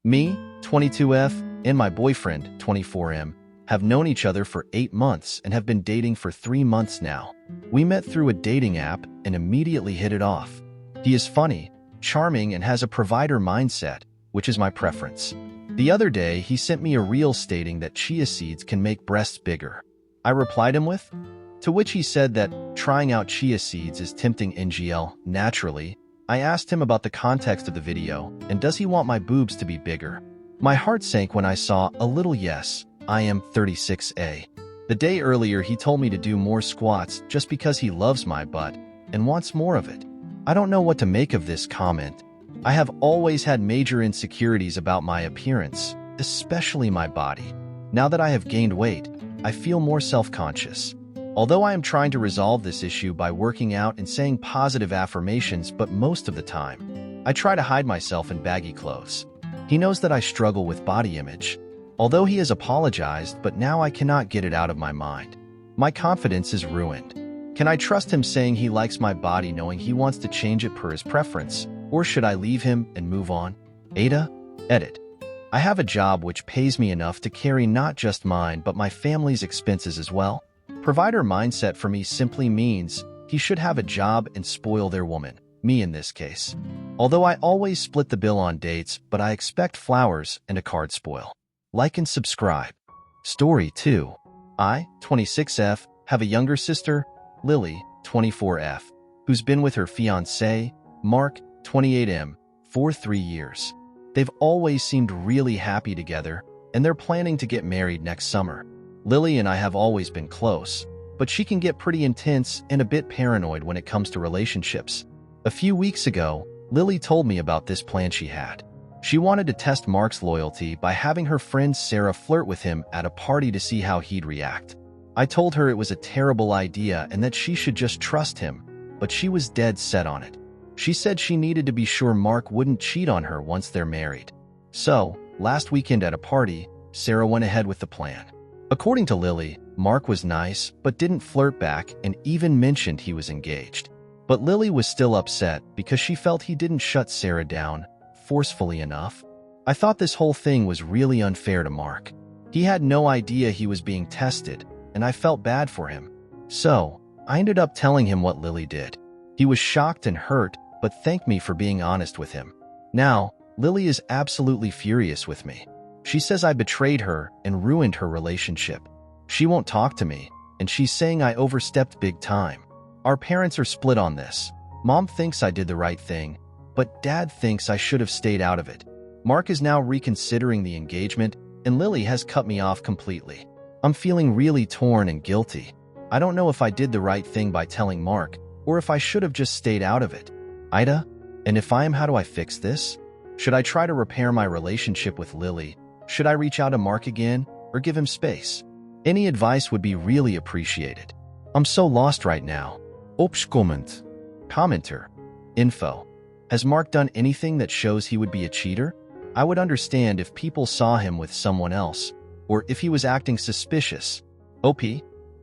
Me, 22F, and my boyfriend, 24M, have known each other for 8 months and have been dating for 3 months now. We met through a dating app and immediately hit it off. He is funny, charming, and has a provider mindset, which is my preference. The other day, he sent me a reel stating that chia seeds can make breasts bigger. I replied him with, to which he said that trying out chia seeds is tempting NGL. Naturally, I asked him about the context of the video and does he want my boobs to be bigger. My heart sank when I saw a little yes, I am 36A. The day earlier, he told me to do more squats just because he loves my butt and wants more of it. I don't know what to make of this comment. I have always had major insecurities about my appearance, especially my body. Now that I have gained weight, I feel more self-conscious. Although I am trying to resolve this issue by working out and saying positive affirmations, but most of the time, I try to hide myself in baggy clothes. He knows that I struggle with body image. Although he has apologized, but now I cannot get it out of my mind. My confidence is ruined. Can I trust him saying he likes my body knowing he wants to change it per his preference? Or should I leave him and move on? AITA, edit. I have a job which pays me enough to carry not just mine but my family's expenses as well. Provider mindset for me simply means he should have a job and spoil their woman, me in this case. Although I always split the bill on dates, but I expect flowers and a card spoil. Like and subscribe. Story 2. I, 26F, have a younger sister, Lily, 24F, who's been with her fiancé, Mark, 28M, for 3 years. They've always seemed really happy together, and they're planning to get married next summer. Lily and I have always been close, but she can get pretty intense and a bit paranoid when it comes to relationships. A few weeks ago, Lily told me about this plan she had. She wanted to test Mark's loyalty by having her friend Sarah flirt with him at a party to see how he'd react. I told her it was a terrible idea and that she should just trust him, but she was dead set on it. She said she needed to be sure Mark wouldn't cheat on her once they're married. So, last weekend at a party, Sarah went ahead with the plan. According to Lily, Mark was nice but didn't flirt back and even mentioned he was engaged. But Lily was still upset because she felt he didn't shut Sarah down forcefully enough. I thought this whole thing was really unfair to Mark. He had no idea he was being tested, and I felt bad for him. So, I ended up telling him what Lily did. He was shocked and hurt, but thanked me for being honest with him. Now, Lily is absolutely furious with me. She says I betrayed her and ruined her relationship. She won't talk to me, and she's saying I overstepped big time. Our parents are split on this. Mom thinks I did the right thing, but Dad thinks I should have stayed out of it. Mark is now reconsidering the engagement, and Lily has cut me off completely. I'm feeling really torn and guilty. I don't know if I did the right thing by telling Mark, or if I should have just stayed out of it. AITA, and if I am, how do I fix this? Should I try to repair my relationship with Lily? Should I reach out to Mark again, or give him space? Any advice would be really appreciated. I'm so lost right now. Opskomment. Commenter. Info. Has Mark done anything that shows he would be a cheater? I would understand if people saw him with someone else, or if he was acting suspicious. OP?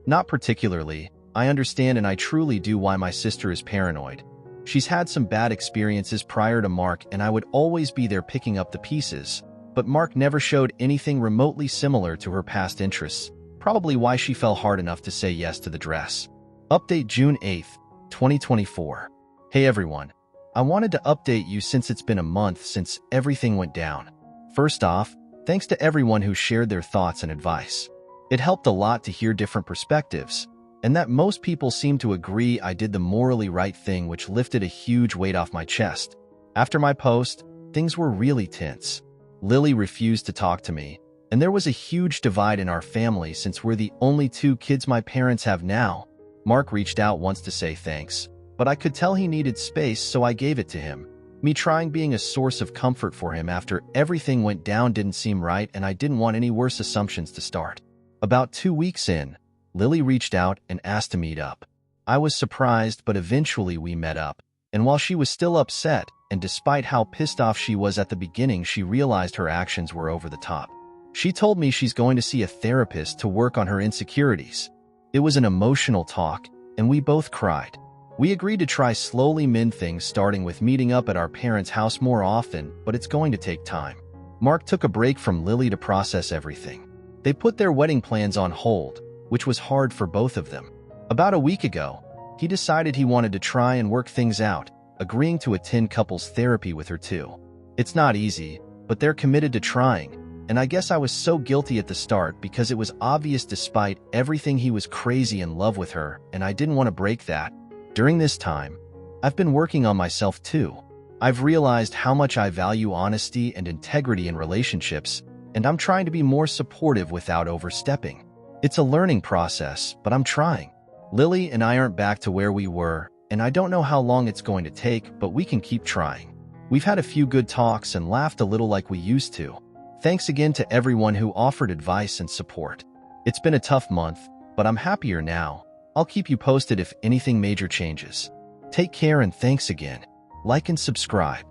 Not particularly. I understand and I truly do why my sister is paranoid. She's had some bad experiences prior to Mark and I would always be there picking up the pieces. But Mark never showed anything remotely similar to her past interests, probably why she fell hard enough to say yes to the dress. Update June 8th, 2024. Hey everyone. I wanted to update you since it's been a month since everything went down. First off, thanks to everyone who shared their thoughts and advice. It helped a lot to hear different perspectives, and that most people seem to agree I did the morally right thing, which lifted a huge weight off my chest. After my post, things were really tense. Lily refused to talk to me, and there was a huge divide in our family since we're the only 2 kids my parents have now. Mark reached out once to say thanks, but I could tell he needed space, so I gave it to him. Me trying being a source of comfort for him after everything went down didn't seem right, and I didn't want any worse assumptions to start. About 2 weeks in, Lily reached out and asked to meet up. I was surprised, but eventually we met up, and while she was still upset, and despite how pissed off she was at the beginning, she realized her actions were over the top. She told me she's going to see a therapist to work on her insecurities. It was an emotional talk, and we both cried. We agreed to try slowly mend things, starting with meeting up at our parents' house more often, but it's going to take time. Mark took a break from Lily to process everything. They put their wedding plans on hold, which was hard for both of them. About a week ago, he decided he wanted to try and work things out, agreeing to attend couples therapy with her too. It's not easy, but they're committed to trying, and I guess I was so guilty at the start because it was obvious despite everything he was crazy in love with her, and I didn't want to break that. During this time, I've been working on myself too. I've realized how much I value honesty and integrity in relationships, and I'm trying to be more supportive without overstepping. It's a learning process, but I'm trying. Lily and I aren't back to where we were, and I don't know how long it's going to take, but we can keep trying. We've had a few good talks and laughed a little like we used to. Thanks again to everyone who offered advice and support. It's been a tough month, but I'm happier now. I'll keep you posted if anything major changes. Take care and thanks again. Like and subscribe.